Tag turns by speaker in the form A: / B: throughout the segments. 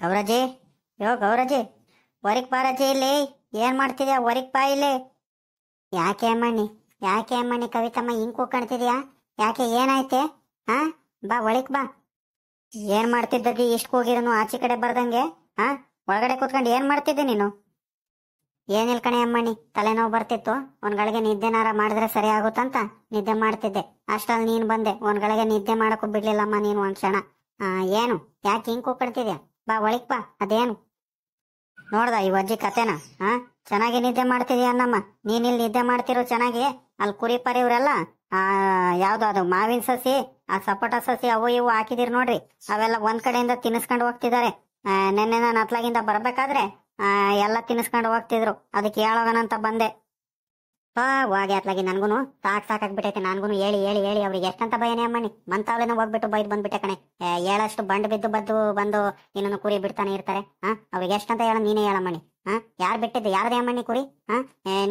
A: ಗೌರಜಿ, ಯೋ ಗೌರಜಿ, ಹೊರಗ್ ಬಾರಜಿ ಇಲ್ಲಿ. ಏನ್ ಮಾಡ್ತಿದ್ಯಾ? ಹೊರಗ್ ಬಾ ಇಲ್ಲಿ. ಯಾಕೆ ಅಮ್ಮಣ್ಣಿ ಕವಿತಮ್ಮ ಹಿಂಗ್ ಕೂತ್ಕೊಂತಿದ್ಯಾ? ಯಾಕೆ ಏನಾಯ್ತೆ? ಹಾ, ಬಾ ಒಳಗ್ ಬಾ. ಏನ್ ಮಾಡ್ತಿದ್ದಜ್ಜಿ? ಇಷ್ಟು ಕೂಗಿರನು ಆಚೆ ಕಡೆ ಬರ್ದಂಗೆ? ಹಾ, ಒಳಗಡೆ ಕೂತ್ಕೊಂಡು ಏನ್ ಮಾಡ್ತಿದ್ದೆ ನೀನು? ಏನಿಲ್ ಕಣೆ ಅಮ್ಮಣ್ಣಿ, ತಲೆನೋವು ಬರ್ತಿತ್ತು. ಒಂದ್ಗಳಿಗೆ ನಿದ್ದೆನಾರ ಮಾಡಿದ್ರೆ ಸರಿ ಆಗುತ್ತಂತ ನಿದ್ದೆ ಮಾಡ್ತಿದ್ದೆ. ಅಷ್ಟ್ರಲ್ಲಿ ನೀನ್ ಬಂದೆ. ಒಂದ್ಗಳಿಗೆ ನಿದ್ದೆ ಮಾಡಕ್ಕೂ ಬಿಡ್ಲಿಲ್ಲಮ್ಮ ನೀನು ಒಂದ್ ಕ್ಷಣ. ಏನು? ಯಾಕೆ ಹಿಂಗ್ ಕೂತ್ಕೊಳ್ತಿದ್ಯಾ? ಬಾ ಒಳಗ್ ಬಾ. ಅದೇನು ನೋಡ್ದ ಈ ಅಜ್ಜಿ ಕತೆನ? ಚೆನ್ನಾಗಿ ನಿದ್ದೆ ಮಾಡ್ತಿದ್ಯಾ ಅನ್ನಮ್ಮ. ನೀನಿಲ್ಲಿ ನಿದ್ದೆ ಮಾಡ್ತಿರೋ ಚೆನ್ನಾಗಿ. ಅಲ್ಲಿ ಕುರಿ ಪರಿ ಇವ್ರೆಲ್ಲ ಯಾವ್ದು ಅದು ಮಾವಿನ ಸಸಿ, ಆ ಸಪೋಟ ಸಸಿ ಅವು ಇವು ಹಾಕಿದಿರಿ ನೋಡ್ರಿ. ಅವೆಲ್ಲ ಒಂದ್ ಕಡೆಯಿಂದ ತಿನ್ನಿಸ್ಕೊಂಡು ಹೋಗ್ತಿದ್ದಾರೆ. ನೆನ್ನೆ ನಾನು ಅತ್ಲಾಗಿಂದ ಬರ್ಬೇಕಾದ್ರೆ ಎಲ್ಲ ತಿನ್ನಿಸ್ಕೊಂಡು ಹೋಗ್ತಿದ್ರು. ಅದಕ್ಕೆ ಹೇಳೋಗನಂತ ಬಂದೆ. ಹೋಗಿ ಅತ್ಲಾಗಿ ನನ್ಗೂನು ಸಾಕಾಗ್ಬಿಟ್ಟೈತೆ. ನನ್ಗೂನು ಹೇಳಿ ಹೇಳಿ ಹೇಳಿ ಅವ್ರಿಗೆ ಎಷ್ಟಂತ ಭಯನೇ ಅಮ್ಮಣ್ಣಿ. ಮಂತಾವಳಿನ ಹೋಗ್ಬಿಟ್ಟು ಬೈದ್ ಬಂದ್ಬಿಟ್ಟೆ ಕಣೆ. ಹೇಳಷ್ಟು ಬಂಡ್ ಬಿದ್ದು ಬಂದು ಇನ್ನೊಂದು ಕುರಿ ಬಿಡ್ತಾನೆ ಇರ್ತಾರೆ. ಅವ್ರಿಗೆ ಎಷ್ಟಂತ ಹೇಳ, ನೀನೇ ಹೇಳಮ್ಮಣ್ಣಿ. ಯಾರು ಬಿಟ್ಟಿದ್ದು? ಯಾರದೇ ಅಮ್ಮಣ್ಣಿ ಕುರಿ?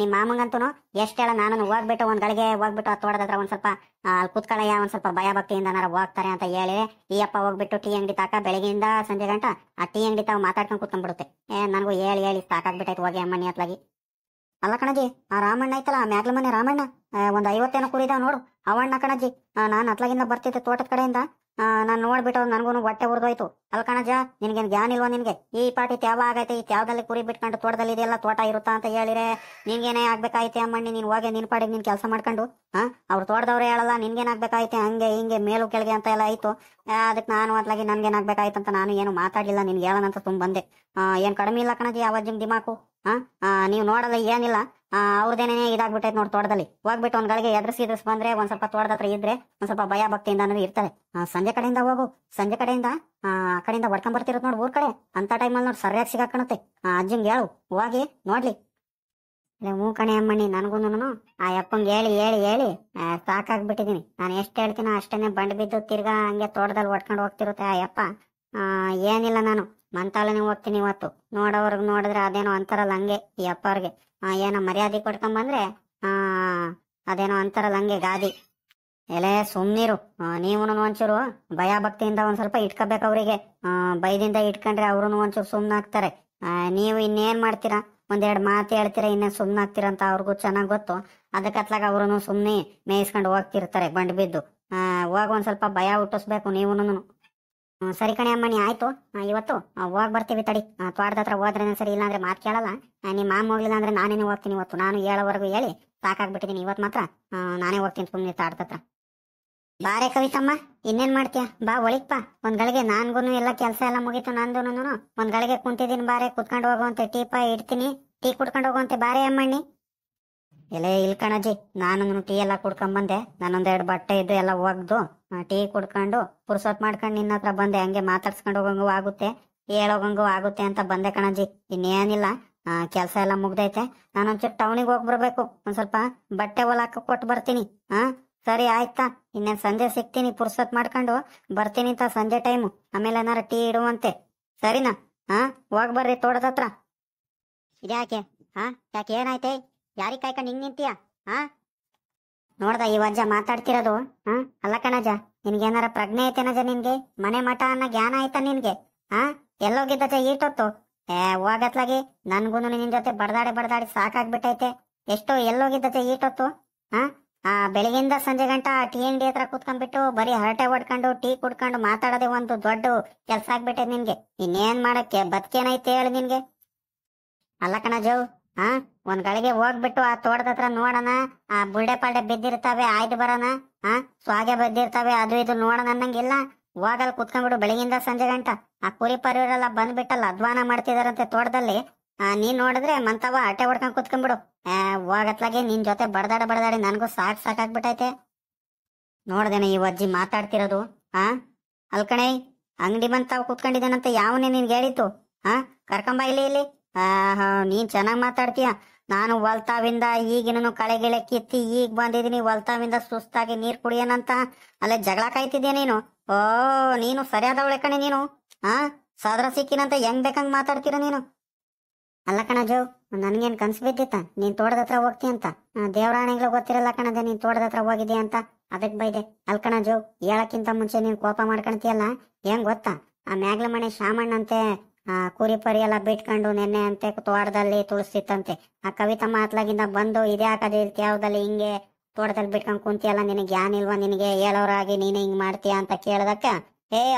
A: ನಿಮ್ ಮಾಮಂಗಂತೂ ಎಷ್ಟ್ ಹೇಳ. ನಾನು ಹೋಗ್ಬಿಟ್ಟು ಒಂದ್ ಗಳಿಗೆ ಹೋಗ್ಬಿಟ್ಟು ಆ ತೋಟದತ್ರ ಒಂದ್ ಸ್ವಲ್ಪ ಕುತ್ಕಳಯ್ಯ, ಒಂದ್ ಸ್ವಲ್ಪ ಭಯ ಭಕ್ತಿಯಿಂದ ಹೋಗ್ತಾರೆ ಅಂತ ಹೇಳಿ ಈ ಅಪ್ಪ ಹೋಗ್ಬಿಟ್ಟು ಟೀ ಅಂಗಡಿ ತಾಕ ಬೆಳಗ್ಗೆಯಿಂದ ಸಂಜೆ ಗಂಟ ಆ ಟೀ ಅಂಗಡಿ ತಾವ್ ಮಾತಾಡ್ಕೊಂಡು ಕುತ್ಕೊಂಡ್ಬಿಡುತ್ತೆ. ನನಗೂ ಹೇಳಿ ಹೇಳಿ ಸಾಕಾಗ್ಬಿಟ್ಟೈತೆ. ಹೋಗಿ ಅಮ್ಮಣ್ಣಿ ಅತ್ಲಾಗಿ. ಅಲ್ಲ ಕಣಜಿ, ಆ ರಾಮಣ್ಣ ಐತಲ್ಲ, ಮ್ಯಾಗ್ಲ ಮನೆ ರಾಮಣ್ಣ, ಒಂದ್ 50 ಕುರಿದಾವ್ ನೋಡು. ಅವಣ್ಣ ಕಣಜಿ. ನಾನ್ ಅತ್ಲಾಗಿಂದ ಬರ್ತಿದ್ದೆ ತೋಟದ ಕಡೆಯಿಂದ. ನಾನ್ ನೋಡ್ಬಿಟ್ಟು ನನ್ಗೂ ಹೊಟ್ಟೆ ಉರ್ದೋಯ್ತು. ಅಲ್ ಕಣಜ, ನಿನ್ಗೇನ್ ಜ್ಞಾನ ಇಲ್ವಾ ನಿನ್ಗೆ? ಈ ಪಾಟಿ ತ್ಯಾವ ಆಗೈತೆ. ಈ ತ್ಯಾವದಲ್ಲಿ ಕುರಿ ಬಿಟ್ಕೊಂಡು ತೋಟದಲ್ಲಿ ಇದೆಲ್ಲ ತೋಟ ಇರುತ್ತಾ ಅಂತ ಹೇಳಿದ್ರೆ ನಿನ್ಗೇನೆ ಆಗ್ಬೇಕಾಯ್ತೆ ಅಮ್ಮಣ್ಣಿ. ನೀನ್ ಹೋಗಿ ನಿನ್ ಪಾಡಿಗೆ ನೀನ್ ಕೆಲಸ ಮಾಡ್ಕೊಂಡು ಅವ್ರು ತೋಟದವ್ರೆ ಹೇಳಲ್ಲ ನಿನ್ಗೇನ್ ಆಗ್ಬೇಕಾಯ್ತೆ, ಹಂಗೆ ಹಿಂಗೆ ಮೇಲು ಕೆಳಗೆ ಅಂತ ಎಲ್ಲ ಆಯ್ತು. ಅದಕ್ಕೆ ನಾನು ಅತ್ಲಾಗಿ ನನ್ಗೇನ್ ಆಗ್ಬೇಕಾಯ್ತು ಅಂತ ನಾನು ಏನು ಮಾತಾಡ್ಲಿಲ್ಲ. ನಿನ್ಗೆ ಹೇಳೋಣಂತ ತುಂಬ ಬಂದೆ. ಏನ್ ಕಡಿಮೆ ಇಲ್ಲ ಕಣಜಿ ಅವಜ್ಜಿಂಗ್ ದಿಮಾಕು. ನೀವು ನೋಡಲ್ಲ ಏನಿಲ್ಲ. ಅವ್ರದೇನೇ ಇದಾಗ್ಬಿಟ್ಟೈತೆ ನೋಡಿ ತೋಟದಲ್ಲಿ. ಹೋಗ್ಬಿಟ್ಟು ಒಂದ್ ಗಳಿಗೆ ಎದ್ರಿಸಿ ಬಂದ್ರೆ ಒಂದ್ ಸ್ವಲ್ಪ ತೋಟದ ಹತ್ರ ಇದ್ರೆ ಒಂದ್ ಸ್ವಲ್ಪ ಭಯ ಭಕ್ತಿಯಿಂದ ಅನ್ನೋದು ಇರ್ತದೆ. ಸಂಜೆ ಕಡೆಯಿಂದ ಹೋಗು. ಸಂಜೆ ಕಡೆಯಿಂದ ಆ ಕಡೆಯಿಂದ ಹೊಡ್ಕೊಂಡ್ ಬರ್ತಿರೋದು ನೋಡಿ ಊರ್ ಕಡೆ. ಅಂತ ಟೈಮಲ್ಲಿ ನೋಡಿ ಸರಿಯಾಗಿ ಸಿಗಾಕಣತ್ತೆ. ಅಜ್ಜಿಂಗ್ ಹೇಳು ಹೋಗಿ ನೋಡ್ಲಿ. ಹ್ಞೂ ಕಣೆ ಅಮ್ಮಣ್ಣಿ, ನನ್ಗೂನು ಆ ಅಪ್ಪಂಗೆ ಹೇಳಿ ಹೇಳಿ ಹೇಳಿ ಸಾಕಾಗ್ಬಿಟ್ಟಿದೀನಿ. ನಾನು ಎಷ್ಟು ಹೇಳ್ತೀನೋ ಅಷ್ಟೇನೆ ಬಂಡ್ ಬಿದ್ದು ತಿರ್ಗಾ ಹಂಗೆ ತೋಟದಲ್ಲಿ ಹೊಡ್ಕೊಂಡು ಹೋಗ್ತಿರುತ್ತೆ ಆ ಅಪ್ಪ. ಏನಿಲ್ಲ, ನಾನು ಮಂತಾಲನೆ ಹೋಗ್ತೀನಿ ಇವತ್ತು. ನೋಡೋರ್ಗ್ ನೋಡಿದ್ರೆ ಅದೇನೋ ಅಂತಾರಲ್ಲ ಹಂಗೆ ಈ ಅಪ್ಪ ಅವ್ರಿಗೆ ಏನೋ ಮರ್ಯಾದೆ ಕೊಡ್ಕೊಂಡ್ ಬಂದ್ರೆ ಅದೇನೋ ಅಂತಾರಲ್ಲ ಹಂಗೆ ಗಾದಿ. ಎಲೆ ಸುಮ್ನಿರು. ನೀವುನು ಒಂಚೂರು ಭಯ ಭಕ್ತಿಯಿಂದ ಒಂದ್ ಸ್ವಲ್ಪ ಇಟ್ಕೋಬೇಕು ಅವ್ರಿಗೆ. ಬೈದಿಂದ ಇಟ್ಕೊಂಡ್ರೆ ಅವ್ರು ಒಂಚೂರು ಸುಮ್ನಾಗ್ತಾರೆ. ನೀವು ಇನ್ನೇನ್ ಮಾಡ್ತೀರಾ? ಒಂದೆರಡು ಮಾತು ಹೇಳ್ತೀರಾ, ಇನ್ನೇನ್ ಸುಮ್ನಾಗ್ತೀರಾ ಅಂತ ಅವ್ರಿಗೂ ಚೆನ್ನಾಗ್ ಗೊತ್ತು. ಅದಕ್ಕೆ ಅತ್ಲಾಗ ಅವ್ರು ಸುಮ್ನೆ ಮೇಯಿಸ್ಕೊಂಡು ಹೋಗ್ತಿರ್ತಾರೆ ಬಂಡ್ ಬಿದ್ದು. ಹೋಗ ಒಂದ್ ಸ್ವಲ್ಪ ಭಯ ಹುಟ್ಟಿಸ್ಬೇಕು ನೀವುನು. ಸರಿ ಕಣೆ ಅಮ್ಮಣ್ಣಿ, ಆಯ್ತು. ಇವತ್ತು ಹೋಗ್ ಬರ್ತೀವಿ ತಡಿ. ತೋಟದ ಹತ್ರ ಹೋದ್ರೇನೆ ಸರಿ, ಇಲ್ಲಾಂದ್ರೆ ಮಾತು ಕೇಳಲ್ಲ. ನಿಮ್ಮ ಮಾಮ ಹೋಗ್ಲಿಲ್ಲ ಅಂದ್ರೆ ನಾನೇನೆ ಹೋಗ್ತೀನಿ ಇವತ್ತು. ನಾನು ಹೇಳೋವರೆಗೂ ಹೇಳಿ ಸಾಕಾಗ್ಬಿಟ್ಟಿದೀನಿ. ಇವತ್ತು ಮಾತ್ರ ನಾನೇ ಹೋಗ್ತೀನಿ ಸುಮ್ನೆ ತೋಟದ ಹತ್ರ. ಬಾರೆ ಕವಿತಮ್ಮ, ಇನ್ನೇನ್ ಮಾಡ್ತೀಯ? ಬಾ ಒಳಿಗ್ ಬಾ. ಒಂದ್ ಗಳಿಗೆ ನಾನ್ಗೂನು ಎಲ್ಲ ಕೆಲಸ ಎಲ್ಲ ಮುಗೀತು ನಂದೂನು. ಒಂದ್ ಗಳಿಗೆ ಕುಂತಿದ್ದೀನಿ. ಬಾರೆ ಕುತ್ಕೊಂಡು ಹೋಗುವಂತೆ ಟೀ ಇಡ್ತೀನಿ. ಟೀ ಕುಡ್ಕೊಂಡು ಹೋಗುವಂತೆ ಬಾರೆ ಅಮ್ಮಣ್ಣಿ. ಎಲೆ ಇಲ್ ಕಣಜ್ಜಿ, ನಾನು ಟೀ ಎಲ್ಲ ಕುಡ್ಕೊಂಡ್ ಬಂದೆ. ನಾನೊಂದೆರಡು ಬಟ್ಟೆ ಇದ್ದು ಎಲ್ಲ ಒಗ್ದು ಟೀ ಕುಡ್ಕೊಂಡು ಪುರ್ಸೊತ್ ಮಾಡ್ಕೊಂಡು ನಿನ್ನ ಹತ್ರ ಬಂದೆ. ಹಂಗೆ ಮಾತಾಡ್ಸ್ಕೊಂಡು ಹೋಗಂಗೂ ಆಗುತ್ತೆ, ಹೇಳೋಗಂಗೂ ಆಗುತ್ತೆ ಅಂತ ಬಂದೆ ಕಣಜ್ಜಿ. ಇನ್ನೇನಿಲ್ಲ, ಕೆಲ್ಸ ಎಲ್ಲ ಮುಗ್ದೈತೆ. ನಾನೊಂಚೂರು ಟೌನಿಗೆ ಹೋಗಿ ಬರ್ಬೇಕು. ಒಂದ್ ಸ್ವಲ್ಪ ಬಟ್ಟೆ ಹೊಲಾಕ ಕೊಟ್ಟು ಬರ್ತೀನಿ. ಸರಿ ಆಯ್ತಾ? ಇನ್ನೇನ್ ಸಂಜೆ ಸಿಗ್ತೀನಿ. ಪುರ್ಸೊತ್ ಮಾಡ್ಕೊಂಡು ಬರ್ತೀನಿ ಅಂತ ಸಂಜೆ ಟೈಮು. ಆಮೇಲೆ ಏನಾರ ಟೀ ಇಡುವಂತೆ. ಸರಿನಾ? ಹೋಗ್ ಬರ್ರಿ ತೋಟದ ಹತ್ರ. ಇದ್ಯಾಕೆ? ಯಾಕೆ ಏನಾಯ್ತೆ? ಯಾರಿಗ್ ಕಾಯ್ಕೊಂಡು ಹಿಂಗ್ ನಿಂತೀಯ? ನೋಡ್ದ ಈ ವಜ್ಜ ಮಾತಾಡ್ತಿರೋದು? ಅಲ್ಲ ಕಣಜ, ನಿನ್ಗೇನಾರ ಪ್ರಜ್ಞೆ ಐತೆನಜ ನಿನ್ಗೆ? ಮನೆ ಮಠ ಅನ್ನೋ ಜ್ಞಾನ ಆಯ್ತಾ ನಿನ್ಗೆ? ಎಲ್ಲೋಗಿದ್ದಜ ಈಟೊತ್ತು? ಹೋಗತ್ಲಾಗಿ ನನ್ಗೂನು ನಿನ್ ಜೊತೆ ಬಡ್ದಾಡಿ ಸಾಕಾಗ್ಬಿಟ್ಟೈತೆ. ಎಷ್ಟೋ ಎಲ್ಲೋಗಿದ್ದಜ ಈಟೊತ್ತು? ಬೆಳಗಿಂದ ಸಂಜೆ ಗಂಟ ಟೀ ಅಂಗಡಿ ಹತ್ರ ಕುತ್ಕೊಂಡ್ಬಿಟ್ಟು ಬರೀ ಹರಟೆ ಹೊಡ್ಕೊಂಡು ಟೀ ಕುಡ್ಕೊಂಡು ಮಾತಾಡೋದೇ ಒಂದು ದೊಡ್ಡ ಕೆಲ್ಸ ಆಗ್ಬಿಟ್ಟೈತೆ ನಿನ್ಗೆ. ಇನ್ನೇನ್ ಮಾಡಕ್ಕೆ ಬದುಕೇನೈತೆ ಹೇಳಿ ನಿನ್ಗೆ? ಅಲ್ಲ ಕಣಜು, ಒಂದ್ ಗಳಿಗೆ ಹೋಗ್ಬಿಟ್ಟು ಆ ತೋಟದ ಹತ್ರ ನೋಡೋಣ. ಆ ಬುಲ್ಡೆ ಪಾಲ್ಡೆ ಬಿದ್ದಿರ್ತಾವೆ, ಆಯ್ದು ಬರೋಣ. ಸ್ವಾಗೆ ಬಿದ್ದಿರ್ತಾವೆ, ಅದು ಇದು ನೋಡೋಣ ಅನ್ನಂಗಿಲ್ಲ. ಹೋಗಲ್ ಕುತ್ಕೊಂಡ್ಬಿಡು ಬೆಳಗಿಂದ ಸಂಜೆ ಗಂಟ. ಆ ಕುರಿ ಪರಿವರೆಲ್ಲ ಬಂದ್ಬಿಟ್ಟಲ್ಲ ಅಧ್ವಾನ ಮಾಡ್ತಿದಾರಂತೆ ತೋಟದಲ್ಲಿ. ನೀನ್ ನೋಡಿದ್ರೆ ಮಂತವ ಹರಟೆ ಹೊಡ್ಕೊಂಡ್ ಕುತ್ಕೊಂಡ್ಬಿಡು. ಹೋಗತ್ಲಾಗೆ ನಿನ್ ಜೊತೆ ಬಡದಾಡಿ ನನ್ಗೂ ಸಾಕಾಗ್ಬಿಟ್ಟೈತೆ. ನೋಡ್ದೇನೆ ಈ ಅಜ್ಜಿ ಮಾತಾಡ್ತಿರೋದು? ಅಲ್ಕಣೆ, ಅಂಗಡಿ ಬಂತಾವ್ ಕುತ್ಕೊಂಡಿದ್ದೇನಂತ ಯಾವನೇ ನಿನ್ಗೆ ಹೇಳಿತ್ತು? ಕರ್ಕೊಂಬ ಇಲ್ಲಿ. ನೀನ್ ಚೆನ್ನಾಗ್ ಮಾತಾಡ್ತೀಯ. ನಾನು ಹೊಲ್ತಾವಿಂದ ಈಗಿನೂ ಕಳೆಗಿಳೆ ಕಿತ್ತಿ ಈಗ ಬಂದಿದೀನಿ. ಹೊಲ್ತಾವಿಂದ ಸುಸ್ತಾಗಿ ನೀರ್ ಕುಡಿಯೋಣಂತ ಅಲ್ಲೇ ಜಗಳ ಕಾಯ್ತಿದ್ಯಾ ನೀನು? ನೀನು ಸರಿಯಾದವಳೆ ಕಣೆ ನೀನು. ಸಾದ್ರ ಸಿಕ್ಕಿನಂತ ಹೆಂಗ್ ಬೇಕಂಗ್ ಮಾತಾಡ್ತೀರ ನೀನು. ಅಲ್ಲ ಕಣಜು, ನನ್ಗೇನ್ ಕನ್ಸು ಬಿದ್ದಿತ್ತ ನೀನ್ ತೋಟದ ಹತ್ರ ಹೋಗ್ತಿ ಅಂತ? ದೇವರಾಣಿಗಳು ಗೊತ್ತಿರಲ್ಲ ಕಣಜ ನೀನ್ ತೋಟದ ಹತ್ರ ಹೋಗಿದ್ಯಾ ಅಂತ. ಅದಕ್ ಬೈದೆ. ಅಲ್ ಕಣಜು, ಹೇಳಕ್ಕಿಂತ ಮುಂಚೆ ನೀನ್ ಕೋಪ ಮಾಡ್ಕೊಂತೀಯಲ್ಲ, ಹೆಂಗ್ ಗೊತ್ತಾ? ಆ ಮ್ಯಾಗ್ಲ ಮನೆ ಶಾಮಣ್ಣಂತೆ ಆ ಕುರಿ ಪರಿ ಎಲ್ಲ ಬಿಟ್ಕೊಂಡು ನೆನ್ನೆ ಅಂತೆ ತೋಟದಲ್ಲಿ ತುಳಿಸ್ತಿತ್ತಂತೆ. ಆ ಕವಿತಮ್ಮ ಅತ್ಲಾಗಿಂದ ಬಂದು ಇದೇ ಹಾಕದೇ ಯಾವ್ದಲ್ಲಿ ಹಿಂಗೆ ತೋಟದಲ್ಲಿ ಬಿಟ್ಕೊಂಡ್ ಕುಂತಿಯಲ್ಲ, ನಿನಗೆ ಜ್ಞಾನ ಇಲ್ವಾ, ನಿನಗೆ ಹೇಳೋರಾಗಿ ನೀನ್ ಹಿಂಗ್ ಮಾಡ್ತೀಯ ಅಂತ ಕೇಳದಕ್ಕ,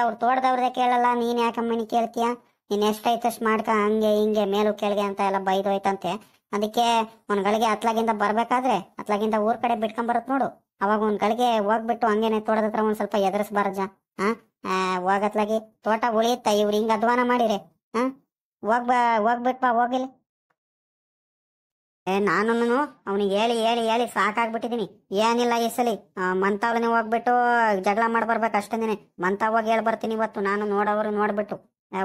A: ಅವ್ರು ತೋಟದವ್ರದೇ ಕೇಳಲ್ಲ, ನೀನ್ ಯಾಕಮ್ಮನಿ ಕೇಳ್ತೀಯ, ನೀನ್ ಎಷ್ಟೈತಷ್ಟು ಮಾಡ್ಕ, ಹಂಗೆ ಹಿಂಗೆ ಮೇಲು ಕೆಳಗೆ ಅಂತ ಎಲ್ಲ ಬೈದೋಯ್ತಂತೆ. ಅದಕ್ಕೆ ಒಂದ್ ಗಳಿಗೆ ಅತ್ಲಾಗಿಂದ ಬರ್ಬೇಕಾದ್ರೆ ಅತ್ಲಾಗಿಂದ ಊರ್ ಕಡೆ ಬಿಟ್ಕೊಂಡ್ ಬರತ್ ನೋಡು, ಅವಾಗ ಒಂದ್ ಗಳಿಗೆ ಹೋಗ್ಬಿಟ್ಟು ಹಂಗೇನೆ ತೋಟದ ಹತ್ರ ಒಂದ್ ಸ್ವಲ್ಪ ಎದುರಿಸ್ಬಾರಜ. ಹೋಗತ್ಲಾಗಿ ತೋಟ ಉಳಿಯುತ್ತ, ಇವ್ರು ಹಿಂಗ ಅಧ್ವಾನ ಮಾಡಿರಿ. ಹೋಗ್ಬಿಟ್ ಬಾ ಹೋಗಿಲಿ. ನಾನು ಅವನಿಗೆ ಹೇಳಿ ಹೇಳಿ ಹೇಳಿ ಸಾಕಾಗ್ಬಿಟ್ಟಿದೀನಿ. ಏನಿಲ್ಲ ಈ ಸಲಿ ಮಂತಾವ್ಲನೆ ಹೋಗ್ಬಿಟ್ಟು ಜಗಳ ಮಾಡ್ಬರ್ಬೇಕು ಅಷ್ಟೇನೆ. ಮಂತಾವ್ ಹೋಗಿ ಹೇಳ್ ಬರ್ತೀನಿ ಇವತ್ತು ನಾನು, ನೋಡೋರು ನೋಡ್ಬಿಟ್ಟು.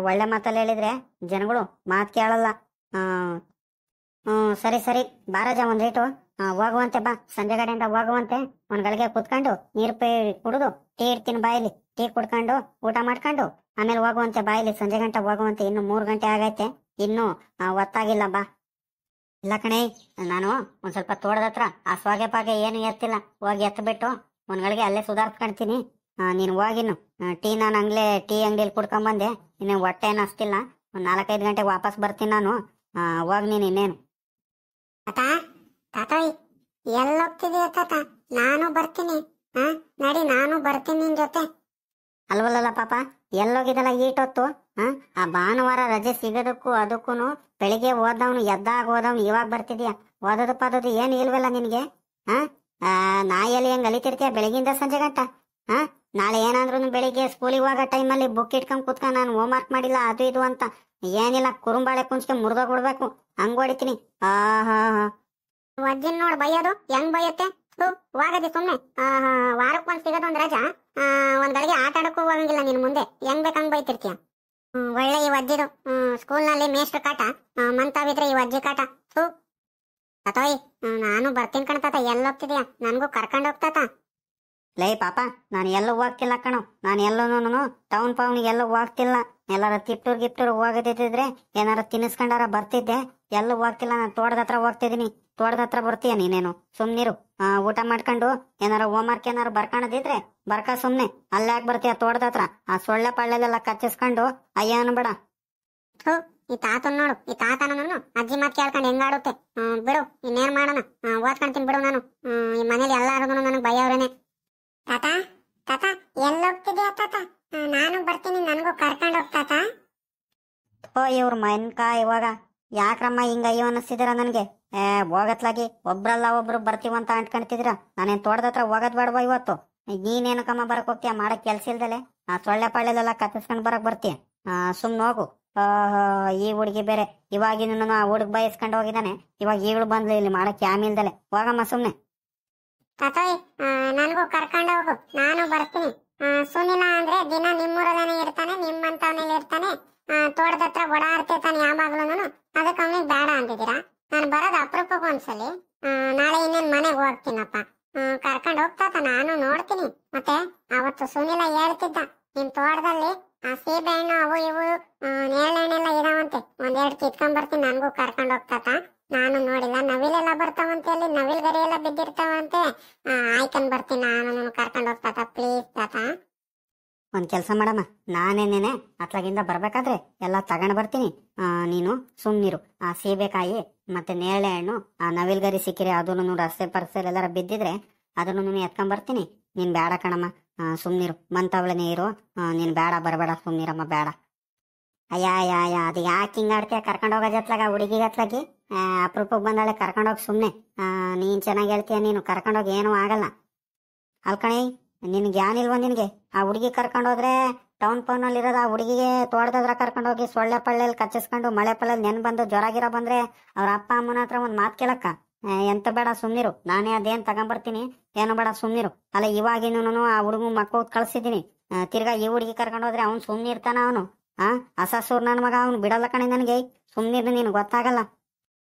A: ಒಳ್ಳೆ ಮಾತಲ್ಲಿ ಹೇಳಿದ್ರೆ ಜನಗಳು ಮಾತ್ ಕೇಳಲ್ಲ. ಸರಿ ಸರಿ ಬಾರಜ, ಒಂದ್ ರೇಟು ಹೋಗುವಂತೆ ಬಾ, ಸಂಜೆ ಕಡೆಯಿಂದ ಹೋಗುವಂತೆ. ಒಂದ್ ಗಳಿಗೆ ಕುತ್ಕೊಂಡು ನೀರ್ ಕುಡಿದು ಟೀ ಇಡ್ತೀನಿ ಬಾಯಿಲಿ, ಟೀ ಕುಡ್ಕೊಂಡು ಊಟ ಮಾಡ್ಕೊಂಡು ಆಮೇಲೆ ಹೋಗುವಂತೆ ಬಾಯಿಲಿ. ಸಂಜೆ ಗಂಟೆ ಹೋಗುವಂತೆ, ಇನ್ನು 3 ಗಂಟೆ ಆಗೈತೆ, ಇನ್ನು ಹೊತ್ತಾಗಿಲ್ಲ ಬಾ. ಇಲ್ಲ ಕಣೆ, ನಾನು ಒಂದ್ ಸ್ವಲ್ಪ ತೋಟದ ಹತ್ರ ಆ ಸ್ವಾಗೆ ಪಾಗೆ ಏನು ಎತ್ತಿಲ್ಲ, ಹೋಗಿ ಎತ್ಬಿಟ್ಟು ಒಂದ್ ಗಳಿಗೆ ಅಲ್ಲೇ ಸುಧಾರ್ಸ್ಕೊಂತೀನಿ. ನೀನು ಹೋಗಿನ್ನು ಟೀ ನಾನು ಟೀ ಅಂಗಡಿಯಲ್ಲಿ ಕುಡ್ಕೊಂಬಂದೆ, ಇನ್ನು ಹೊಟ್ಟೆ ಏನು ಅಷ್ಟಿಲ್ಲ. ಒಂದ್ 4-5 ಗಂಟೆಗೆ ವಾಪಸ್ ಬರ್ತೀನಿ ನಾನು. ಹೋಗ್ ನೀನು ಇನ್ನೇನು.
B: ತಾತ ತಾತ ಎಲ್ಲೋಗ್ತಿದೀಯ ತಾತ? ನಾನು ಬರ್ತೀನಿ. ನಡಿ, ನಾನು ಬರ್ತೀನಿ ನಿನ್ ಜೊತೆ.
A: ಅಲ್ವಲ್ಲ ಪಾಪ, ಎಲ್ಲೋಗಿದಲ್ಲ ಈಟೊತ್ತು? ಆ ಭಾನುವಾರ ರಜೆ ಸಿಗೋದಕ್ಕೂ ಅದಕ್ಕೂನು ಬೆಳಿಗ್ಗೆ ಓದವನು ಎದ್ದಾಗ ಓದವನು, ಇವಾಗ ಬರ್ತಿದ್ಯಾ? ಓದೋದು ಪಾದೋದು ಏನು ಇಲ್ವಲ್ಲ ನಿನ್ಗೆ? ನಾಯಲ್ಲಿ ಹೆಂಗ್ ಅಲಿತಿರ್ತೀಯ ಬೆಳಗಿಂದ ಸಂಜೆ ಗಂಟ? ನಾಳೆ ಏನಾದ್ರೂ ಬೆಳಿಗ್ಗೆ ಸ್ಕೂಲಿಗೆ ಹೋಗೋ ಟೈಮಲ್ಲಿ ಬುಕ್ ಇಟ್ಕೊಂಡ್ ಕುತ್ಕೊಂಡ್ ನಾನು ಹೋಮ್ ವರ್ಕ್ ಮಾಡಿಲ್ಲ ಅದು ಇದು ಅಂತ ಏನಿಲ್ಲ, ಕುರುಂಬಾಳೆ ಕುಂಚ್ಕೆ ಮುರಿದೋಗ್ಬಿಡ್ಬೇಕು, ಹಂಗ್ ಹೊಡಿತೀನಿ.
B: ವಜ್ಜಿನ ನೋಡ್ ಬೈಯೋದು ಹೆಂಗ್ ಬೈಯತ್ತೆ. ಹೋಗದಿ ಸುಮ್ನೆ. ವಾರಕ್ಕೊಂದ್ ಸಿಗೋದೊಂದ್ ರಜಾ, ಒಂದ್ ಗಳಿಗೆ ಆಟ ಆಡಕ್ಕೂ ಹೋಗಂಗಿಲ್ಲ ನಿನ್ ಮುಂದೆ, ಹೆಂಗ್ ಬೇಕಂಗ್ ಬೈತಿರ್ತೀಯ. ಒಳ್ಳೆ ಈ ವಜ್ಜಿದು ಸ್ಕೂಲ್ ನಲ್ಲಿ ಮೇಷ್ಟ್ರ ಕಾಟ, ಮಂತಾವಿದ್ರೆ ಈ ವಜ್ಜಿ ಕಾಟ. ತಾತೋಯ್ ನಾನು ಬರ್ತೀನಿ ಕಣತಾತ. ಎಲ್ಲೋಗ್ತಿದ್ಯಾ? ನನ್ಗೂ ಕರ್ಕೊಂಡ್ ಹೋಗ್ತಾತ.
A: ಲೈ ಪಾಪ, ನಾನು ಎಲ್ಲೂ ಹೋಗ್ತಿಲ್ಲ ಕಣೋ, ನಾನು ಎಲ್ಲೂ ಟೌನ್ ಪೌನಿಗೆ ಎಲ್ಲೂ ಹೋಗ್ತಿಲ್ಲ. ಎಲ್ಲಾರ ಗಿಪ್ಟೂರ್ ಹೋಗದಿದ್ರೆ ಏನಾರ ತಿನ್ನಿಸ್ಕೊಂಡಾರ ಬರ್ತಿದ್ದೆ, ಎಲ್ಲೂ ಹೋಗ್ತಿಲ್ಲ. ನಾನು ತೋಟದ ಹತ್ರ ಹೋಗ್ತಿದೀನಿ. ತೋಟದ ಹತ್ರ ಬರ್ತೀಯ ನೀನೇನು? ಸುಮ್ನಿರು. ಊಟ ಮಾಡ್ಕೊಂಡು ಏನಾರ ಹೋಮ್ ವರ್ಕ್ ಏನಾರು ಬರ್ಕೊಳದಿದ್ರೆ ಬರ್ಕ, ಸುಮ್ನೆ ಅಲ್ಲೇ ಯಾಕೆ ಬರ್ತೀಯ ತೋಟದ ಹತ್ರ? ಆ ಸೊಳ್ಳೆ ಪಳ್ಳೆಲೆಲ್ಲ ಕಚ್ಚಿಸ್ಕೊಂಡು ಅಯ್ಯ ಅನ್ಬೇಡ.
B: ಈ ತಾತನ್ ನೋಡು, ಈ ತಾತನ ಅಜ್ಜಿ ಮಾತ್ ಕೇಳ್ಕೊಂಡು ಹೆಂಗಾಡುತ್ತೆ. ಬಿಡು, ಇನ್ನೇನ್ ಮಾಡೋಣ, ಓದ್ಕೊಂತೀನಿ ಬಿಡು. ನಾನು ಈ ಮನೇಲಿ ಎಲ್ಲಾರು ನನಗ್ ಬೈಯವ್ರೇನೆ. ತಾತ ತಾತ ಎಲ್ಲೋಗ್ತಿದ್ಯಾ ತಾತ? ನಾನು ಬರ್ತೀನಿ, ನನಗೂ ಕರ್ಕೊಂಡ್ ಹೋಗ್ತಾತ.
A: ಇವ್ರ ಮನ್ಕ ಇವಾಗ ಯಾಕ್ರಮ್ಮ ಹಿಂಗ ಅಯ್ಯೋ ಅನ್ನಿಸ್ತಿದ್ದೀರ ನನ್ಗೆ? ಹೋಗತ್ಲಾಗಿ ಒಬ್ರಲ್ಲ ಒಬ್ರು ಬರ್ತೀವಂತ ಅಂಟ್ಕೊಂತಿದ್ದೀರ. ನಾನೇನ್ ತೋಟದ ಹತ್ರ ಹೋಗದ್ ಬೇಡವಾ ಇವತ್ತು? ನೀನೇನು ಕಮ್ಮ ಬರಕ್ ಹೋಗ್ತೀಯ? ಮಾಡಕ್ ಕೆಲ್ಸ ಇಲ್ದಲೆ ಆ ಸೊಳ್ಳೆ ಪಳ್ಳೆಲೆಲ್ಲ ಕತ್ತಿಸ್ಕೊಂಡ್ ಬರಕ್ ಬರ್ತೀಯ? ಸುಮ್ನೆ ಹೋಗು. ಈ ಹುಡುಗಿ ಬೇರೆ ಇವಾಗಿನ ಆ ಹುಡುಗ್ ಬಯಸ್ಕೊಂಡ್ ಹೋಗಿದ್ದಾನೆ, ಇವಾಗ ಈಗಳು ಬಂದ್ಲು ಇಲ್ಲಿ ಮಾಡಕ್ ಯಾಮಿಲ್ದಲೆ. ಹೋಗಮ್ಮ ಸುಮ್ನೆ.
B: ತಾತೋಯ್ ನನ್ಗೂ ಕರ್ಕೊಂಡ್ ಹೋಗು, ನಾನು ಬರ್ತೀನಿ. ಸುನಿಲ ಅಂದ್ರೆ ದಿನ ನಿಮ್ಮೂರಲ್ಲೇನೆ ಇರ್ತಾನೆ, ನಿಮ್ಮಂತವನಲ್ಲಿ ಇರ್ತಾನೆ, ತೋಟದ ಹತ್ರ ಓಡಾಡ್ತಿರ್ತಾನೆ ಯಾವಾಗ್ಲೂನು. ಅದಕ್ಕೆ ಅವನಿಗೆ ಬೇಡ ಅಂತಿದ್ದೀರಾ? ನಾನು ಬರೋದು ಅಪರೂಪಕ್ಕೆ ಒಂದ್ಸಲಿ. ನಾಳೆ ಇನ್ನೇನ್ ಮನೆಗೆ ಹೋಗ್ತೀನಪ್ಪ. ಕರ್ಕೊಂಡ್ ಹೋಗ್ತಾತ, ನಾನು ನೋಡ್ತೀನಿ. ಮತ್ತೆ ಅವತ್ತು ಸುನಿಲ ಹೇಳ್ತಿದ್ದ, ನಿಮ್ ತೋಟದಲ್ಲಿ ಸೀಬೆ ಹಣ್ಣು ಅವು ಇವು ನೇರಳೆಹಣ್ಣೆಲ್ಲ ಇದಾವಂತೆ, 1-2 ಕಿತ್ಕೊಂಡ್ ಬರ್ತೀನಿ, ನನ್ಗೂ ಕರ್ಕೊಂಡ್ ಹೋಗ್ತಾತ. ನಾನು ನೋಡಿಲ್ಲ, ನವಿಲೆಲ್ಲ ಬರ್ತಾವಂತೆ, ಅಲ್ಲಿ ನವಿಲ್ ಗರಿ ಎಲ್ಲ ಬಿದ್ದಿರ್ತಾವಂತೆ, ಆಯ್ಕೊಂಡ್ ಬರ್ತೀನಿ, ನಾನು ಕರ್ಕೊಂಡ್ ಹೋಗ್ತಾತ. ಪ್ಲೀಸ್ ತಾತ.
A: ಒಂದ್ ಕೆಲ್ಸ ಮಾಡಮ್ಮ, ನಾನೇನೇನೆ ಅತ್ಲಾಗಿಂದ ಬರ್ಬೇಕಾದ್ರೆ ಎಲ್ಲ ತಗೊಂಡ್ ಬರ್ತೀನಿ. ನೀನು ಸುಮ್ನಿರು. ಆ ಸೀಬೆಕಾಯಿ ಮತ್ತೆ ನೇರಳೆ ಹಣ್ಣು, ಆ ನವಿಲ್ಗರಿ ಸಿಕ್ಕಿರಿ ಅದನ್ನು ರಸ್ತೆ ಪರ್ಸೆಲ್ ಎಲ್ಲಾರ ಬಿದ್ದಿದ್ರೆ ಅದನ್ನು ಎತ್ಕೊಂಡ್ ಬರ್ತೀನಿ. ನೀನ್ ಬೇಡ ಕಣಮ್ಮ, ಸುಮ್ನಿರು. ಮಂತವಳನೇ ಇರು, ನೀನ್ ಬೇಡ, ಬರಬೇಡ, ಸುಮ್ನಿರಮ್ಮ, ಬೇಡ. ಅಯ್ಯ ಅದು ಯಾಕೆ ಹಿಂಗಾಡ್ತೀಯ? ಕರ್ಕೊಂಡ್ ಹೋಗೋದ್ ಎತ್ಲಾಗ ಹುಡುಗಿಗೆ ಎತ್ಲಾಗಿ ಅಪರೂಪಕ್ಕೆ ಬಂದಾಳೆ, ಕರ್ಕೊಂಡೋಗಿ ಸುಮ್ನೆ. ನೀನ್ ಚೆನ್ನಾಗಿ ಹೇಳ್ತೀಯ, ನೀನು ಕರ್ಕೊಂಡೋಗಿ ಏನೂ ಆಗಲ್ಲ. ಅಲ್ಕಣಿ, ನಿನ್ಗೆ ಏನಿಲ್ವ ನಿನ್ಗೆ? ಆ ಹುಡುಗಿ ಕರ್ಕೊಂಡೋದ್ರೆ ಟೌನ್ ಪೌನಲ್ಲಿ ಇರೋದು ಆ ಹುಡುಗಿಗೆ ತೋಟದತ್ರ ಕರ್ಕೊಂಡೋಗಿ ಸೊಳ್ಳೆ ಪಳ್ಳೆಲ್ಲಿ ಕಚ್ಚಿಸ್ಕೊಂಡು ಮಳೆ ಪಳ್ಳೆಲ್ಲಿ ನೆನ್ ಬಂದು ಜ್ವರ ಗಿರ ಬಂದ್ರೆ ಅವ್ರ ಅಪ್ಪ ಅಮ್ಮನ ಹತ್ರ ಒಂದ್ ಮಾತ್ ಕೇಳಕ್ಕ? ಎಂತ ಬೇಡ, ಸುಮ್ನಿರು. ನಾನೇ ಅದೇನ್ ತಗೊಂಬರ್ತೀನಿ, ಏನು ಬೇಡ, ಸುಮ್ನಿರು. ಅಲ್ಲ ಇವಾಗಿನೂ ಆ ಹುಡುಗ ಮಕ್ಕಳು ಕಳ್ಸಿದೀನಿ, ತಿರ್ಗಾ ಈ ಹುಡುಗಿ ಕರ್ಕೊಂಡೋದ್ರೆ ಅವ್ನು ಸುಮ್ನಿರ್ತಾನ? ಅವನು ಅಸಸೂರ್ ನನ್ ಮಗ, ಅವ್ನು ಬಿಡಲ್ಲ ಕಣೆ ನನಗೆ. ಸುಮ್ನಿರು ನೀನು, ಗೊತ್ತಾಗಲ್ಲ.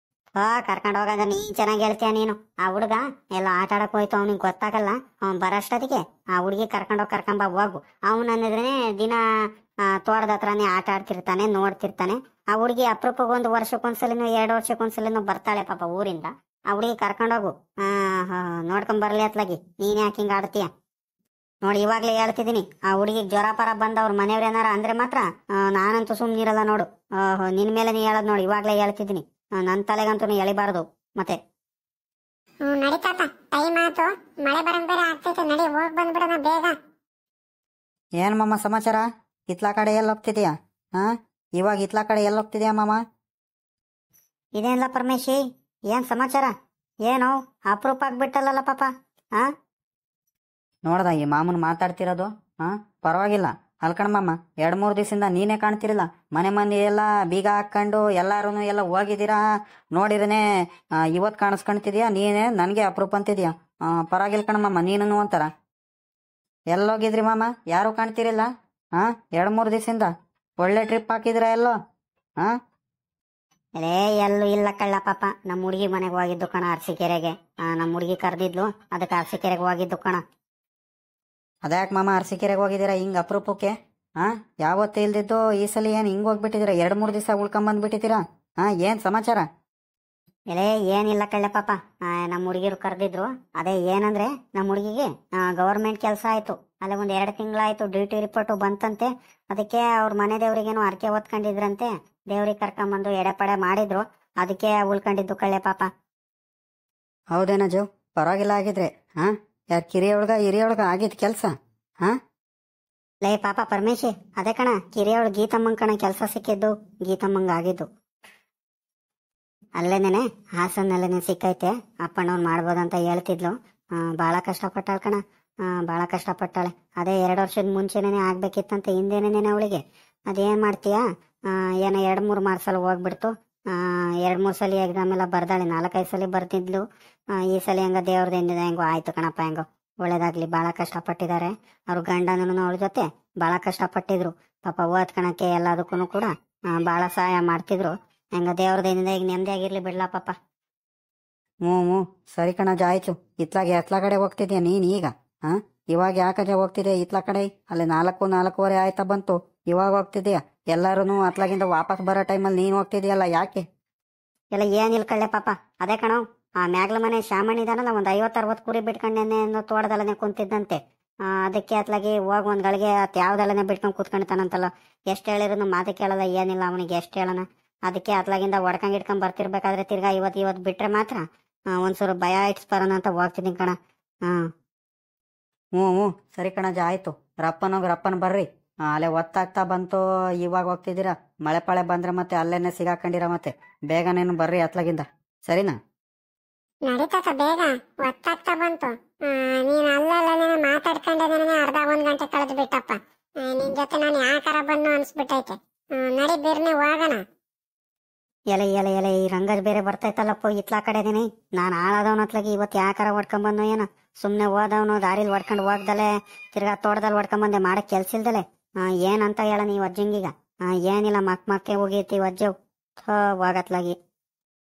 A: ಕರ್ಕೊಂಡ್ ಹೋಗದ ನೀನ್ ಚೆನ್ನಾಗಿ ಹೇಳ್ತೀಯ ನೀನು. ಆ ಹುಡುಗ ಎಲ್ಲ ಆಟ ಆಡಕ್ ಹೋಯ್ತು, ಅವ್ನಿಗೆ ಗೊತ್ತಾಗಲ್ಲ. ಅವ್ನ್ ಬರೋಷ್ಟೊತ್ತಿಗೆ ಆ ಹುಡುಗಿ ಕರ್ಕೊಂಬ ಹೋಗು. ಅವನಂದ್ರೆ ದಿನ ತೋಟದ ಹತ್ರನೇ ಆಟ ಆಡ್ತಿರ್ತಾನೆ, ನೋಡ್ತಿರ್ತಾನೆ. ಆ ಹುಡುಗಿ ಅಪರೂಪಕ್ಕೆ 1 ವರ್ಷಕ್ಕೊಂದ್ಸಲಿನೂ 2 ವರ್ಷಕ್ಕೊಂದ್ಸಲಿನೂ ಬರ್ತಾಳೆ ಪಾಪ ಊರಿಂದ. ಆ ಹುಡುಗಿ ಕರ್ಕೊಂಡೋಗು. ನೋಡ್ಕೊಂಡ್ ಬರ್ಲಿ ಅತ್ಲಾಗಿ. ನೀನ್ ಯಾಕೆ ಹಿಂಗ ಆಡ್ತೀಯ? ನೋಡಿ ಇವಾಗ್ಲೇ ಹೇಳ್ತಿದ್ದೀನಿ, ಆ ಹುಡುಗಿಗೆ ಜ್ವರ ಪರ ಬಂದ ಅವ್ರ ಮನೆಯವ್ರ ಏನಾರ ಅಂದ್ರೆ ಮಾತ್ರ ನಾನಂತೂ ಸುಮ್ಮನಿರಲ್ಲ ನೋಡು. ನಿನ್ ಮೇಲೆ ನೀ ಹೇಳೋದು ನೋಡಿ, ಇವಾಗ್ಲೇ ಹೇಳ್ತಿದ್ದೀನಿ. ನನ್ನ ತಲೆಗಂತೂ ನೀ ಎಳಿಬಾರದು ಮತ್ತೆ.
B: ನಡೀತಾತ, ಟೈಮ್ ಆಯ್ತು, ಮಳೆ ಬರಂಗ್ ಬೇರೆ ಆಗ್ತೈತೆ, ನಡಿ ಹೋಗ್ ಬಂದ್ಬಿಡೋಣ ಬೇಗ.
C: ಏನ್ ಮಾಮ ಸಮಾಚಾರ? ಇತ್ಲಾ ಕಡೆ ಎಲ್ಲಿ ಹೋಗ್ತಿದ್ಯಾ? ಇವಾಗ ಇತ್ಲಾ ಕಡೆ ಎಲ್ಲಿ ಹೋಗ್ತಿದ್ಯಾ ಮಾಮ?
A: ಇದೇನಿಲ್ಲ ಪರಮೇಶಿ, ಏನ್ ಸಮಾಚಾರ? ಏನೋ ಅಪರೂಪ ಆಗ್ಬಿಟ್ಟಲ್ಲ ಪಾಪ.
C: ನೋಡ್ದ ಈ ಮಾಮನ್ ಮಾತಾಡ್ತಿರೋದು? ಪರವಾಗಿಲ್ಲ ಅಲ್ಕಣ ಮಾಮ, 2-3 ದಿವಸದಿಂದ ನೀನೇ ಕಾಣ್ತಿರಲಿಲ್ಲ. ಮನೆ ಎಲ್ಲ ಬೀಗ ಹಾಕೊಂಡು ಎಲ್ಲಾರು ಎಲ್ಲ ಹೋಗಿದ್ದೀರಾ, ನೋಡಿರನೆ ಇವತ್ತು ಕಾಣಿಸ್ಕೊಳ್ತಿದ್ಯಾ. ನೀನೇ ನನಗೆ ಅಪರೂಪ ಅಂತಿದ್ಯಾ. ಪರವಾಗಿಲ್ಲ ಕಣ ಮಾಮ, ನೀನು ಒಂಥರ. ಎಲ್ಲೋಗಿದ್ರಿ ಮಾಮ? ಯಾರು ಕಾಣ್ತಿರಿಲ್ಲ. 2-3 ದಿವಸದಿಂದ ಒಳ್ಳೆ ಟ್ರಿಪ್ ಹಾಕಿದ್ರ ಎಲ್ಲೋ?
A: ಅಲೇ ಎಲ್ಲೂ ಇಲ್ಲ ಕಳ್ಳ ಪಾಪ. ನಮ್ಮ ಹುಡುಗಿ ಮನೆಗೆ ಹೋಗಿದ್ದು ಕಣ, ಅರಸೀಕೆರೆಗೆ. ನಮ್ಮ ಹುಡುಗಿ ಕರೆದಿದ್ಲು, ಅದಕ್ಕೆ ಅರಸೀಕೆರೆಗೆ ಹೋಗಿದ್ದು ಕಣ.
C: ಅದ್ಯಾಕೆ ಮಾಮ ಅರಸೀಕೆರೆಗೆ ಹೋಗಿದ್ದೀರಾ ಹಿಂಗೆ ಅಪರೂಪಕ್ಕೆ? ಯಾವತ್ತೂ ಇಲ್ದಿದ್ದು ಈ ಸಲ ಏನು ಹಿಂಗೆ ಹೋಗ್ಬಿಟ್ಟಿದ್ದೀರಾ? 2-3 ದಿವಸ ಉಳ್ಕೊಂಬಂದ್ಬಿಟ್ಟಿದ್ದೀರಾ? ಏನು ಸಮಾಚಾರ?
A: ಎಲೇ ಏನಿಲ್ಲ ಕಳ್ಳೆ ಪಾಪ, ನಮ್ಮ ಹುಡುಗಿರು ಕರೆದಿದ್ರು. ಅದೇ ಏನಂದ್ರೆ ನಮ್ಮ ಹುಡುಗಿಗೆ ಗವರ್ಮೆಂಟ್ ಕೆಲಸ ಆಯ್ತು. ಅಲ್ಲೇ 1-2 ತಿಂಗಳಾಯ್ತು, ಡ್ಯೂಟಿ ರಿಪೋರ್ಟು ಬಂತಂತೆ. ಅದಕ್ಕೆ ಅವ್ರ ಮನೆ ದೇವ್ರಿಗೇನು ಅರ್ಕೆ ಓದ್ಕೊಂಡಿದ್ರಂತೆ. ದೇವ್ರಿಗೆ ಕರ್ಕೊಂಬಂದು ಎಡೆಪಡೆ ಮಾಡಿದ್ರು, ಅದಕ್ಕೆ ಉಳ್ಕೊಂಡಿದ್ದು ಕಳ್ಳೆ ಪಾಪ.
C: ಹೌದೇನ ಜೋ? ಪರವಾಗಿಲ್ಲ ಆಗಿದ್ರೆ. ಯಾರು ಹಿರಿಯೊಳಗ ಆಗಿದ್ ಕೆಲಸ?
A: ಲೇ ಪಾಪ ಪರಮೇಶಿ, ಅದೇ ಕಣ ಕಿರಿಯವಳು ಗೀತಮ್ಮಂಗ್ ಕಣ ಕೆಲಸ ಸಿಕ್ಕಿದ್ದು, ಗೀತಮ್ಮಂಗ ಆಗಿದ್ದು. ಅಲ್ಲೇನೇನೆ ಹಾಸನಲ್ಲೇನೆ ಸಿಕ್ಕೈತೆ. ಅಪ್ಪಣ್ಣವ್ನು ಮಾಡ್ಬೋದಂತ ಹೇಳ್ತಿದ್ಲು. ಭಾಳ ಕಷ್ಟಪಟ್ಟಾಳ ಕಣ, ಭಾಳ ಕಷ್ಟಪಟ್ಟಾಳೆ. ಅದೇ 2 ವರ್ಷದ ಮುಂಚೆನೇ ಆಗ್ಬೇಕಿತ್ತಂತೆ, ಹಿಂದೇನೇನೆ ಅವಳಿಗೆ. ಅದೇನ್ ಮಾಡ್ತೀಯಾ, ಏನೋ 2-3 ಮಾರ್ಕ್ಸಲ್ಲಿ ಹೋಗ್ಬಿಡ್ತು. 2-3 ಸಲ ಎಕ್ಸಾಮ್ ಎಲ್ಲ ಬರ್ದಾಳೆ, 4-5 ಸಲ ಬರ್ತಿದ್ಲು. ಈ ಸಲ ಹೆಂಗ ದೇವ್ರದಿಂದ ಹೆಂಗೋ ಆಯ್ತು ಕಣಪ್ಪ, ಹೆಂಗೋ ಒಳ್ಳೇದಾಗ್ಲಿ. ಭಾಳ ಕಷ್ಟಪಟ್ಟಿದ್ದಾರೆ ಅವ್ರ ಗಂಡನೂ ಅವಳ ಜೊತೆ ಭಾಳ ಕಷ್ಟಪಟ್ಟಿದ್ರು ಪಾಪ. ಓದ್ಕಣಕ್ಕೆ ಎಲ್ಲದಕ್ಕೂ ಕೂಡ ಭಾಳ ಸಹಾಯ ಮಾಡ್ತಿದ್ರು. ಹೆಂಗ ದೇವ್ರದಿಂದ ಈಗ ನೆಮ್ಮದಿಯಾಗಿರ್ಲಿ ಬಿಡ್ಲಾ ಪಾಪ.
C: ಹ್ಞೂ ಸರಿ ಕಣ ಆಯ್ತು. ಎತ್ಲಾ ಕಡೆ ಹೋಗ್ತಿದ್ಯಾ ನೀನು ಈಗ? ಇವಾಗ ಯಾಕಜ ಹೋಗ್ತಿದ್ಯಾ ಇತ್ಲಾ ಕಡೆ? ಅಲ್ಲಿ 4-4:15 ಆಯ್ತಾ ಬಂತು, ಇವಾಗ ಹೋಗ್ತಿದ್ಯಾ? ಎಲ್ಲರೂ ಅತ್ಲಾಗಿಂದ ವಾಪಸ್ ಬರೋ ಟೈಮಲ್ಲಿ ನೀನು ಹೋಗ್ತಿದ್ಯಲ್ಲ, ಯಾಕೆ?
A: ಎಲ್ಲ ಏನಿಲ್ಲ ಕಳ್ಳೆ ಪಾಪ. ಅದೇ ಕಣೋ, ಆ ಮ್ಯಾಗ್ಲ ಮನೆ ಶಾಮಣ್ಣಿದಾನಲ್ಲ, 50-60 ಕುರಿ ಬಿಟ್ಕೊಂಡೇನೆ ತೋಟದಲ್ಲನೆ ಕುಂತಿದ್ದಂತೆ. ಅದಕ್ಕೆ ಅತ್ಲಾಗಿ ಹೋಗಿ ಒಂದ್ ಗಳಿಗೆ ಯಾವ್ದಲ್ಲನೆ ಬಿಟ್ಕೊಂಡು ಕೂತ್ಕೊಂಡಿತಾನಂತಲ್ಲ. ಎಷ್ಟು ಹೇಳಿದ್ರು ಮಾತು ಕೇಳಲ್ಲ, ಏನಿಲ್ಲ ಅವನಿಗೆ, ಎಷ್ಟು ಹೇಳೋಣ. ಅದಕ್ಕೆ ಅತ್ಲಾಗಿಂದ ಹೊಡ್ಕೊಂಡ್ ಬರ್ತಿರ್ಬೇಕಾದ್ರೆ ತಿರ್ಗಾ ಇವತ್ತು ಬಿಟ್ರೆ ಮಾತ್ರ ಒಂದ್ಸೂರು ಭಯ ಇಟ್ಸ್ ಬರೋಣ ಅಂತ ಹೋಗ್ತಿದ್ದೀನಿ ಕಣ.
C: ಹ್ಞೂ ಸರಿ ಕಣ ಆಯ್ತು. ರಪ್ಪನ ಬರ್ರಿ. ಅಲ್ಲೇ ಒತ್ತಾಗ್ತಾ ಬಂತು, ಇವಾಗ ಹೋಗ್ತಿದ್ದೀರಾ? ಮಳೆ ಪಳೆ ಬಂದ್ರೆ ಮತ್ತೆ ಅಲ್ಲೇನೆ ಸಿಗಾಕೊಂಡಿರ, ಮತ್ತೆ ಬೇಗನೇನು ಬರ್ರಿ ಅತ್ಲಾಗಿಂದ, ಸರಿನಾ?
B: ನಡೀತಾತ, ಬೇಗ ಒತ್ತಾಗ್ತಾ ಬಂತು. ನೀನ್ ಅಲ್ಲೇ ಮಾತಾಡ್ಕೊಂಡೇನೆ ಅರ್ಧ-1 ಗಂಟೆ ಕಳೆದು ಬಿಟ್ಟಪ್ಪ. ನಿನ್ ಜೊತೆ ನಾನು ಯಾಕಾರ ಬಂದು ಅನ್ಸ್ಬಿಟ್ಟೈತೆ. ನಡಿ ಬಿರ್ನಿ ಹೋಗೋಣ.
A: ಎಲೆ ಈ ರಂಗಜ್ ಬೇರೆ ಬರ್ತೈತಲ್ಲಪ್ಪ ಇತ್ಲಾ ಕಡೆದೇನೆ. ನಾನು ಹಾಳಾದವನ ಅತ್ಲಾಗಿ ಇವತ್ತು ಯಾಕಾರ ಹೊಡ್ಕೊಂಬಂದು ಏನೋ. ಸುಮ್ಮನೆ ಹೋದವನು ದಾರಿಲಿ ಹೊಡ್ಕೊಂಡು ಹೋಗ್ದಲೆ ತಿರ್ಗಾ ತೋಟದಲ್ಲಿ ಹೊಡ್ಕೊಂಬಂದೆ, ಮಾಡಕ್ ಕೆಲ್ಸ ಇಲ್ದಲೆ. ಏನಂತ ಹೇಳ ನೀವು ಅಜ್ಜಂಗೀಗ? ಏನಿಲ್ಲ, ಮಕ್ಕೆ ಹೋಗೈತಿ ವಜ್ಜೆ ಹೋಗತ್ಲಾಗಿ.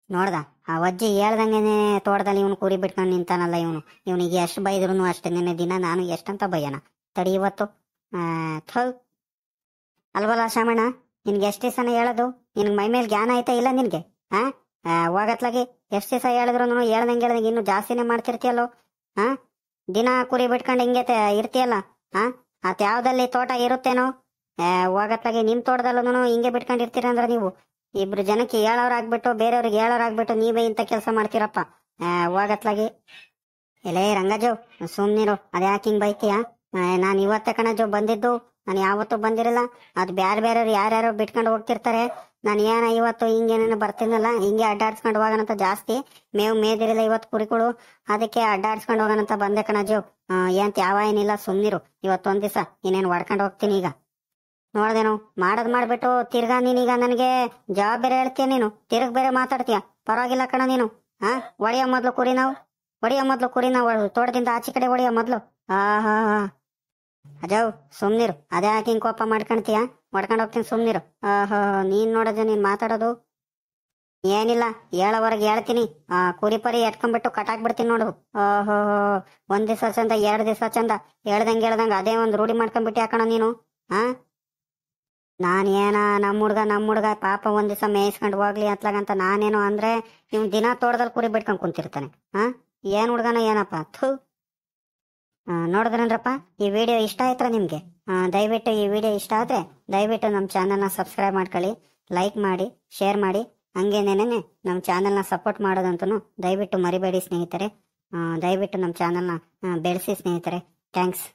A: ನೋಡ್ದ ಆ ವಜ್ಜಿ ಹೇಳ್ದಂಗೆನೆ ತೋಟದಲ್ಲಿ ಇವನು ಕುರಿ ಬಿಟ್ಕೊಂಡು ನಿಂತಾನಲ್ಲ. ಇವನಿಗೆ ಎಷ್ಟು ಬೈದ್ರು ಅಷ್ಟೇ. ನಿನ್ನೆ ದಿನ ನಾನು ಎಷ್ಟಂತ ಬಯ್ಯನ ತಡಿ ಇವತ್ತು. ಅಲ್ವಲ್ಲ ಶಾಮಣ್ಣ, ನಿನ್ಗೆ ಎಷ್ಟು ದಿವಸನ ಹೇಳೋದು? ನಿನ್ಗೆ ಮೈ ಮೇಲೆ ಜ್ಞಾನ ಐತಾ ಇಲ್ಲ ನಿನ್ಗೆ? ಹೋಗತ್ಲಾಗಿ ಎಷ್ಟು ದಿವಸ ಹೇಳಿದ್ರು ಹೇಳ್ದಂಗೆ ಇನ್ನು ಜಾಸ್ತಿನೇ ಮಾಡ್ತಿರ್ತೀಯಲ್ಲೋ. ದಿನ ಕುರಿ ಬಿಟ್ಕೊಂಡು ಹಿಂಗೆ ಇರ್ತೀಯಲ್ಲ. ಅತ್ ಯಾವ್ದಲ್ಲಿ ತೋಟ ಇರುತ್ತೇನೋ? ಹೋಗತ್ಲಾಗಿ ನಿಮ್ ತೋಟದಲ್ಲೂ ಹಿಂಗೆ ಬಿಟ್ಕೊಂಡಿರ್ತೀರಂದ್ರ ನೀವು ಇಬ್ರು ಜನಕ್ಕೆ ಹೇಳೋರಾಗ್ಬಿಟ್ಟು ಬೇರೆಯವ್ರಿಗೆ ಹೇಳೋರಾಗ್ಬಿಟ್ಟು ನೀವೇ ಇಂಥ ಕೆಲಸ ಮಾಡ್ತೀರಪ್ಪ. ಹೋಗತ್ಲಾಗಿ. ಎಲೇ ರಂಗಜು ಸುಮ್ನಿರು, ಅದ್ಯಾಕೆ ಹಿಂಗ್ ಬೈತೀಯ? ನಾನು ಇವತ್ತೇ ಕಣಜು ಬಂದಿದ್ದು, ನಾನು ಯಾವತ್ತೂ ಬಂದಿರಲ್ಲ. ಅದು ಬೇರೆಯವ್ರು ಯಾರ್ಯಾರು ಬಿಟ್ಕೊಂಡು ಹೋಗ್ತಿರ್ತಾರೆ. ನಾನು ಇವತ್ತು ಹಿಂಗೇನೇನು ಬರ್ತೀನಲ್ಲ, ಹಿಂಗೆ ಅಡ್ಡಾಡ್ಸ್ಕೊಂಡು ಹೋಗೋಣಂತ. ಜಾಸ್ತಿ ಮೇದಿರಿಲ್ಲ ಇವತ್ತು ಕುರಿಗಳು, ಅದಕ್ಕೆ ಅಡ್ಡಾಡ್ಸ್ಕೊಂಡು ಹೋಗೋಣಂತ ಬಂದೆ ಕಣಜು. ಏಂತ ಏನಿಲ್ಲ, ಸುಮ್ನಿರು. ಇವತ್ತೊಂದ್ ದಿವಸ ಇನ್ನೇನು ಹೊಡ್ಕೊಂಡು ಹೋಗ್ತೀನಿ. ಈಗ ನೋಡ್ದೇನು ಮಾಡೋದ್ ಮಾಡ್ಬಿಟ್ಟು ತಿರ್ಗಾ ನೀನೀಗ ನನಗೆ ಜವಾಬ್ ಬೇರೆ ಹೇಳ್ತೀಯ, ನೀನು ತಿರ್ಗ್ ಬೇರೆ ಮಾತಾಡ್ತೀಯ. ಪರವಾಗಿಲ್ಲ ಕಣ ನೀನು. ಹೊಡಿಯೋ ಮೊದ್ಲು ಕುರಿ ನಾವು ತೋಟದಿಂದ ಆಚೆ ಕಡೆ ಹೊಡಿಯೋ ಮೊದ್ಲು. ಅಜವ್ ಸುಮ್ನಿರು, ಅದೇ ಹಾಕಿ ಹಿಂಗ್ ಕೋಪ ಮಾಡ್ಕೊಂತೀಯ? ಹೊಡ್ಕೊಂಡು ಹೋಗ್ತೀನಿ, ಸುಮ್ನಿರು. ನೀನ್ ನೋಡೋದು, ನೀನ್ ಮಾತಾಡೋದು ಏನಿಲ್ಲ. ಹೇಳೋವರೆಗೆ ಹೇಳ್ತೀನಿ. ಕುರಿ ಪರಿ ಎಟ್ಕೊಂಡ್ಬಿಟ್ಟು ಕಟಾಕ್ಬಿಡ್ತೀನಿ ನೋಡು. 1 ದಿವಸ ಚಂದ, 2 ದಿವಸ ಚಂದ, ಹೇಳ್ದಂಗೆ ಅದೇ ಒಂದು ರೂಢಿ ಮಾಡ್ಕೊಂಡ್ಬಿಟ್ಟು ಯಾಕಣ ನೀನು. ನಾನೇನ ನಮ್ಮ ಹುಡ್ಗ ಪಾಪ 1 ದಿವಸ ಮೇಯಿಸ್ಕೊಂಡು ಹೋಗ್ಲಿ ಅತ್ಲಾಗಂತ ನಾನೇನು ಅಂದ್ರೆ ಇವ್ ದಿನ ತೋಟದಲ್ಲಿ ಕುರಿ ಬಿಟ್ಕೊಂಡ್ ಕುಂತಿರ್ತಾನೆ. ಏನ್ ಹುಡ್ಗನ ಏನಪ್ಪ? ಥೂ. ನೋಡಿದ್ರನ್ರಪ್ಪ, ಈ ವಿಡಿಯೋ ಇಷ್ಟ ಆಯ್ತಾ ನಿಮಗೆ? ದಯವಿಟ್ಟು ಈ ವಿಡಿಯೋ ಇಷ್ಟ ಆದರೆ ದಯವಿಟ್ಟು ನಮ್ಮ ಚಾನಲ್ನ ಸಬ್ಸ್ಕ್ರೈಬ್ ಮಾಡ್ಕೊಳ್ಳಿ, ಲೈಕ್ ಮಾಡಿ, ಶೇರ್ ಮಾಡಿ. ಹಂಗೇನೇನೆ ನಮ್ಮ ಚಾನಲ್ನ ಸಪೋರ್ಟ್ ಮಾಡೋದಂತೂ ದಯವಿಟ್ಟು ಮರಿಬೇಡಿ ಸ್ನೇಹಿತರೆ. ದಯವಿಟ್ಟು ನಮ್ಮ ಚಾನಲ್ನ ಬೆಳೆಸಿ ಸ್ನೇಹಿತರೆ. ಥ್ಯಾಂಕ್ಸ್.